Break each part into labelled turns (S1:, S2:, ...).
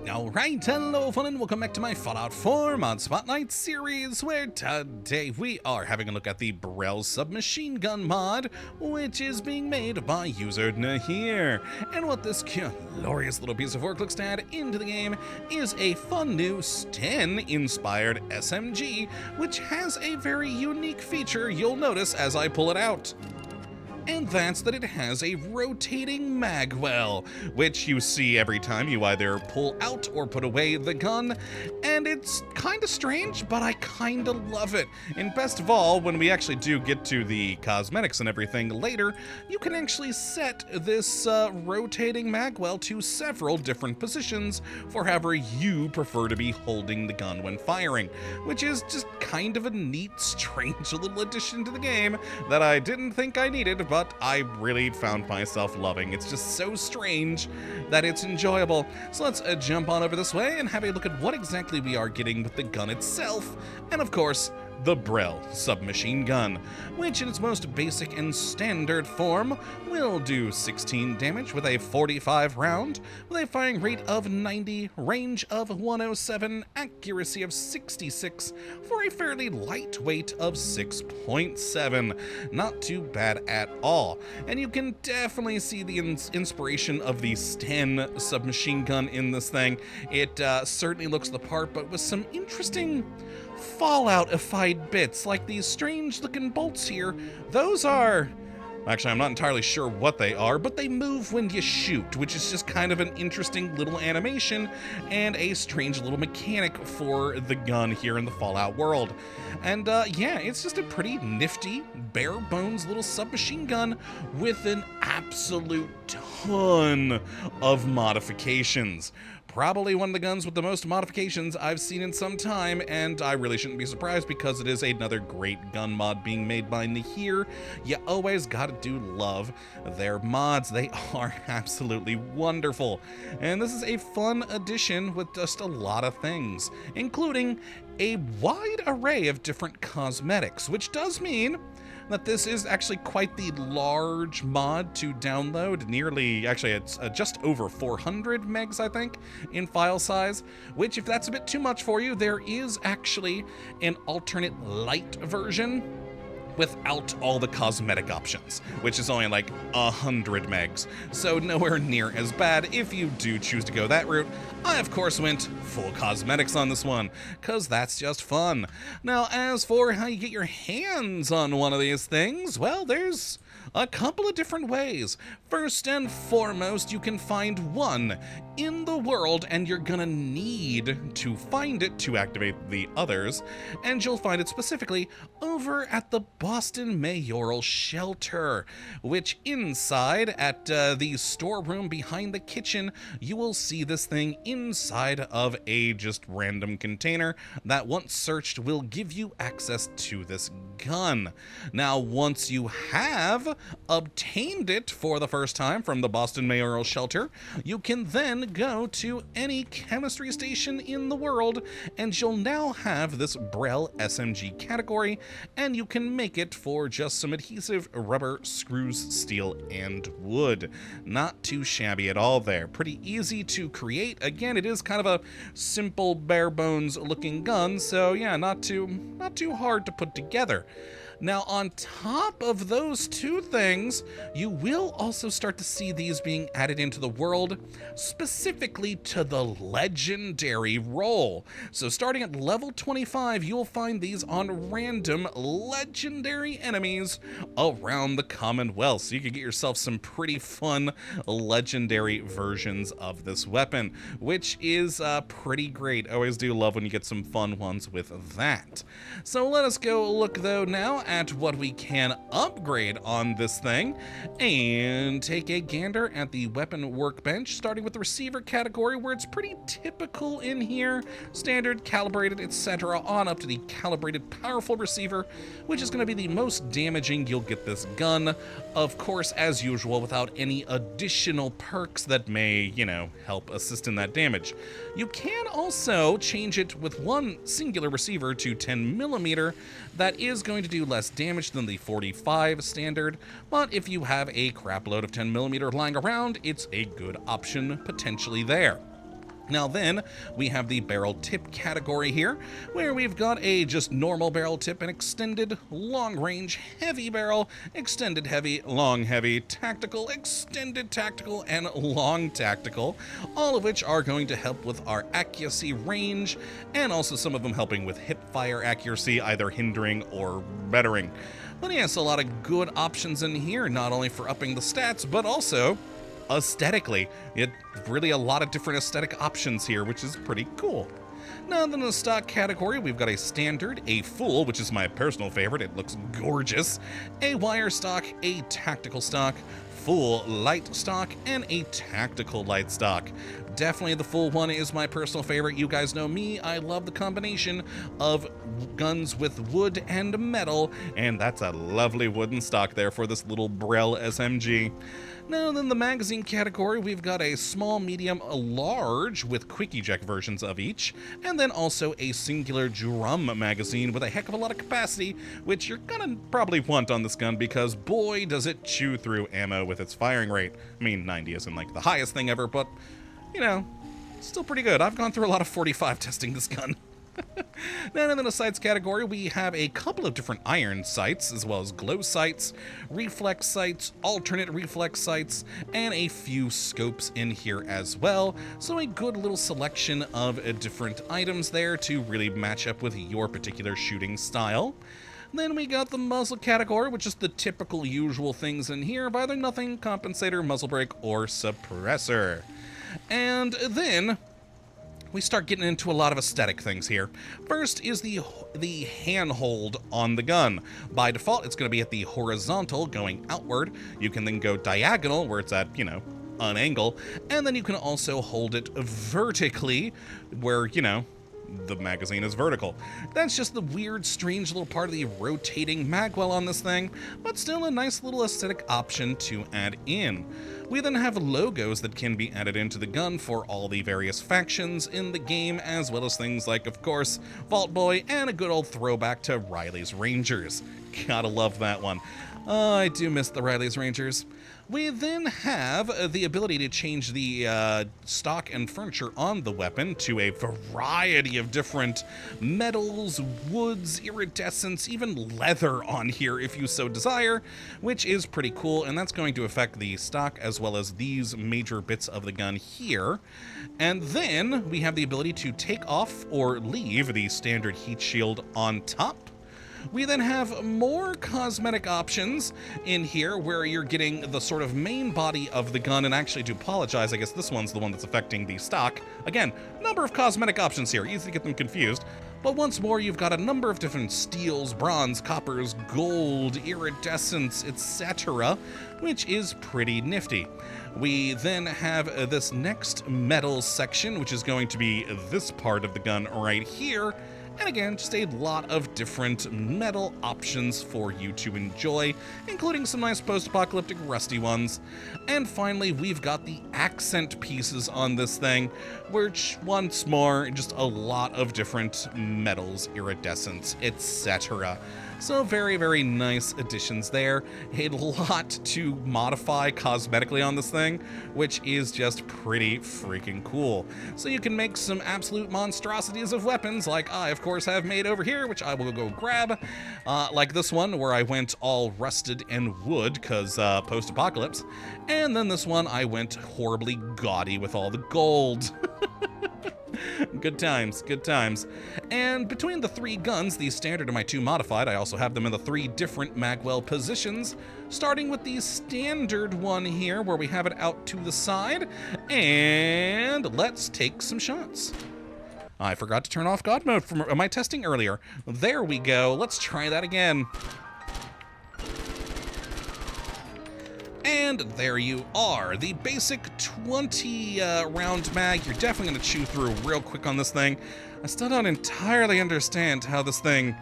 S1: Alright, hello fun and welcome back to my Fallout 4 Mod Spotlight series, where today we are having a look at the Brel Submachine Gun mod, which is being made by user Nahir. And what this glorious little piece of work looks to add into the game is a fun new Sten-inspired SMG, which has a very unique feature you'll notice as I pull it out. And that's that it has a rotating magwell, which you see every time you either pull out or put away the gun, and it's kinda strange, but I kinda love it. And best of all, when we actually do get to the cosmetics and everything later, you can actually set this rotating magwell to several different positions for however you prefer to be holding the gun when firing, which is just kind of a neat, strange little addition to the game that I didn't think I needed, but I really found myself loving. It's just so strange that it's enjoyable. So let's jump on over this way and have a look at what exactly we are getting with the gun itself, and of course, the Brel Submachine Gun, which in its most basic and standard form will do 16 damage with a 45 round, with a firing rate of 90, range of 107, accuracy of 66, for a fairly light weight of 6.7. Not too bad at all. And you can definitely see the inspiration of the Sten submachine gun in this thing. It certainly looks the part, but with some interesting Fallout-ified bits, like these strange-looking bolts here. Those are... Actually, I'm not entirely sure what they are, but they move when you shoot, which is just kind of an interesting little animation and a strange little mechanic for the gun here in the Fallout world. And yeah, it's just a pretty nifty, bare-bones little submachine gun with an absolute ton of modifications. Probably one of the guns with the most modifications I've seen in some time, and I really shouldn't be surprised because it is another great gun mod being made by Nahir. You always gotta do love their mods. They are absolutely wonderful. And this is a fun addition with just a lot of things, including a wide array of different cosmetics, which does mean that this is actually quite the large mod to download. Actually it's just over 400 megs, I think, in file size, which if that's a bit too much for you, there is actually an alternate light version without all the cosmetic options, which is only like 100 megs, so nowhere near as bad if you do choose to go that route. I, of course, went full cosmetics on this one, because that's just fun. Now, as for how you get your hands on one of these things, well, there's a couple of different ways. First and foremost, you can find one in the world, and you're gonna need to find it to activate the others, and you'll find it specifically over at the Boston Mayoral Shelter, which inside at the storeroom behind the kitchen, you will see this thing inside of a just random container that once searched will give you access to this gun. Now, once you have obtained it for the first time from the Boston Mayoral Shelter, you can then go to any chemistry station in the world, and you'll now have this Brel SMG category, and you can make it for just some adhesive, rubber, screws, steel, and wood. Not too shabby at all there. Pretty easy to create. Again, it is kind of a simple, bare bones looking gun, so yeah, not too hard to put together. Now, on top of those two things, you will also start to see these being added into the world, specifically to the legendary role. So starting at level 25, you'll find these on random legendary enemies around the Commonwealth. So you can get yourself some pretty fun legendary versions of this weapon, which is pretty great. I always do love when you get some fun ones with that. So let us go look, though, now at what we can upgrade on this thing, and take a gander at the weapon workbench, starting with the receiver category, where it's pretty typical in here, standard, calibrated, etc., on up to the calibrated powerful receiver, which is going to be the most damaging you'll get this gun, of course, as usual, without any additional perks that may, help assist in that damage. You can also change it with one singular receiver to 10mm. That is going to do less damage than the 45 standard, but if you have a crap load of 10mm lying around, it's a good option potentially there. Now then, we have the barrel tip category here, where we've got a just normal barrel tip, an extended, long-range, heavy barrel, extended heavy, long heavy, tactical, extended tactical, and long tactical, all of which are going to help with our accuracy range, and also some of them helping with hip fire accuracy, either hindering or bettering. But yes, a lot of good options in here, not only for upping the stats, but also aesthetically. It really a lot of different aesthetic options here, which is pretty cool. Now then, in the stock category, we've got a standard, a full, which is my personal favorite, it looks gorgeous, a wire stock, a tactical stock, full light stock, and a tactical light stock. Definitely the full one is my personal favorite. You guys know me, I love the combination of guns with wood and metal, and that's a lovely wooden stock there for this little Brel SMG. Now then, the magazine category, we've got a small, medium, a large with quick eject versions of each, and then also a singular drum magazine with a heck of a lot of capacity, which you're gonna probably want on this gun because boy does it chew through ammo with its firing rate. I mean, 90 isn't like the highest thing ever, but you know, still pretty good. I've gone through a lot of 45 testing this gun. Then in the sights category, we have a couple of different iron sights, as well as glow sights, reflex sights, alternate reflex sights, and a few scopes in here as well. So a good little selection of different items there to really match up with your particular shooting style. Then we got the muzzle category, which is the typical usual things in here, but either nothing, compensator, muzzle brake, or suppressor. And then we start getting into a lot of aesthetic things here. First is the handhold on the gun. By default, it's going to be at the horizontal, going outward. You can then go diagonal, where it's at, you know, an angle. And then you can also hold it vertically, where, you know, the magazine is vertical. That's just the weird, strange little part of the rotating magwell on this thing, but still a nice little aesthetic option to add in. We then have logos that can be added into the gun for all the various factions in the game, as well as things like, of course, Vault Boy and a good old throwback to Riley's Rangers. Gotta love that one. I do miss the Riley's Rangers. We then have the ability to change the stock and furniture on the weapon to a variety of different metals, woods, iridescence, even leather on here if you so desire, which is pretty cool, and that's going to affect the stock as well as these major bits of the gun here. And then we have the ability to take off or leave the standard heat shield on top. We then have more cosmetic options in here where you're getting the sort of main body of the gun, and actually, to apologize, I guess this one's the one that's affecting the stock. Again, number of cosmetic options here, easy to get them confused. But once more, you've got a number of different steels, bronze, coppers, gold, iridescence, etc., which is pretty nifty. We then have this next metal section, which is going to be this part of the gun right here. And again, just a lot of different metal options for you to enjoy, including some nice post-apocalyptic rusty ones. And finally, we've got the accent pieces on this thing, which, once more, just a lot of different metals, iridescence, etc. So very, very nice additions there. A lot to modify cosmetically on this thing, which is just pretty freaking cool. So you can make some absolute monstrosities of weapons, like I, of course, have made over here, which I will go grab. Like this one, where I went all rusted and wood, because post-apocalypse. And then this one, I went horribly gaudy with all the gold. Good times, good times. And between the three guns, the standard and my two modified, I also have them in the three different magwell positions, starting with the standard one here, where we have it out to the side, and let's take some shots. I forgot to turn off God mode from my testing earlier. There we go, let's try that again. And there you are, the basic 20 round mag. You're definitely gonna chew through real quick on this thing. I still don't entirely understand how this thing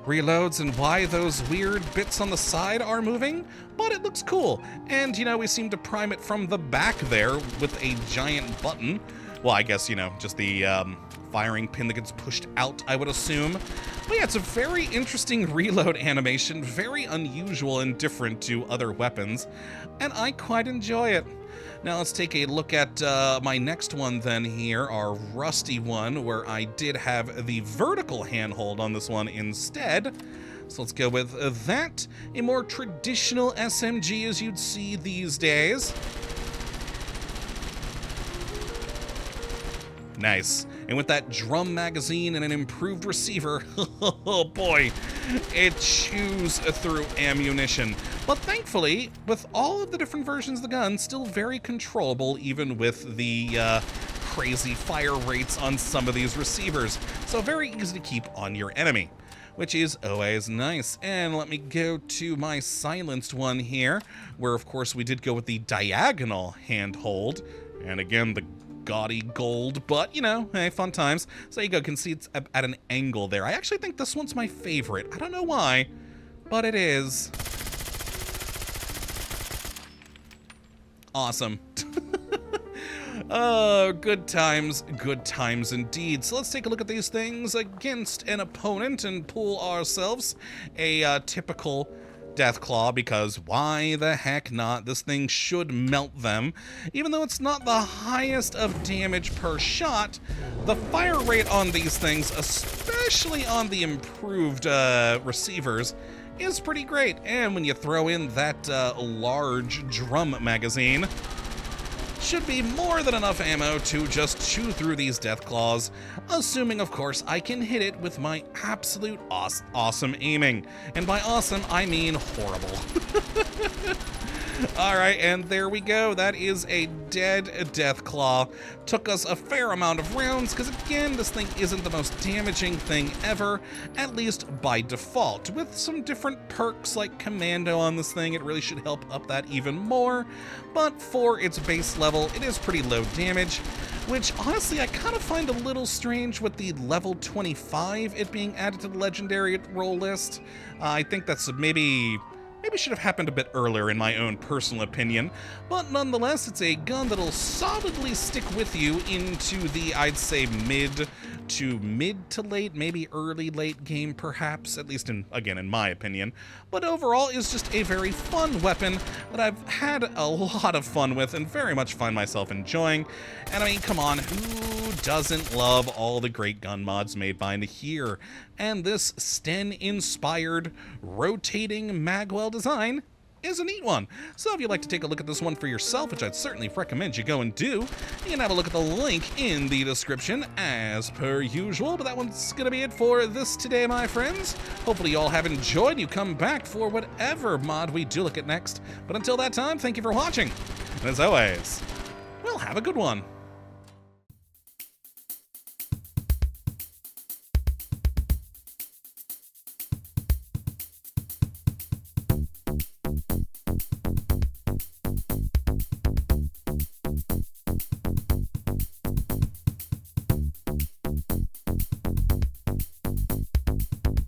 S1: reloads and why those weird bits on the side are moving, but it looks cool. And you know, we seem to prime it from the back there with a giant button. Well, I guess, you know, just the firing pin that gets pushed out, I would assume. But yeah, it's a very interesting reload animation, very unusual and different to other weapons, and I quite enjoy it. Now let's take a look at my next one then here, our rusty one, where I did have the vertical handhold on this one instead. So let's go with that. A more traditional SMG as you'd see these days. Nice. And with that drum magazine and an improved receiver, oh boy, it chews through ammunition. But thankfully, with all of the different versions of the gun, still very controllable, even with the crazy fire rates on some of these receivers. So very easy to keep on your enemy, which is always nice. And let me go to my silenced one here, where of course we did go with the diagonal handhold. And again, the gaudy gold, but you know, hey, fun times. So you go, can see it's at an angle there. I actually think this one's my favorite. I don't know why, but it is. Awesome. Oh, good times indeed. So let's take a look at these things against an opponent and pull ourselves a typical Deathclaw, because why the heck not? This thing should melt them. Even though it's not the highest of damage per shot, the fire rate on these things, especially on the improved receivers, is pretty great. And when you throw in that large drum magazine, should be more than enough ammo to just chew through these Deathclaws, assuming, of course, I can hit it with my absolute awesome aiming. And by awesome, I mean horrible. Alright, and there we go. That is a dead Deathclaw. Took us a fair amount of rounds, because again, this thing isn't the most damaging thing ever, at least by default. With some different perks like Commando on this thing, it really should help up that even more. But for its base level, it is pretty low damage, which honestly I kind of find a little strange with the level 25 it being added to the legendary role list. I think that's maybe should have happened a bit earlier in my own personal opinion, but nonetheless, it's a gun that'll solidly stick with you into the, I'd say, mid to late, maybe early late game perhaps, at least again in my opinion. But overall is just a very fun weapon that I've had a lot of fun with and very much find myself enjoying. And I mean, come on, who doesn't love all the great gun mods made by here? And this Sten inspired rotating magwell design is a neat one. So if you'd like to take a look at this one for yourself, which I'd certainly recommend you go and do, you can have a look at the link in the description as per usual. But that one's gonna be it for this today, my friends. Hopefully you all have enjoyed and you come back for whatever mod we do look at next. But until that time, thank you for watching. And as always, well, have a good one.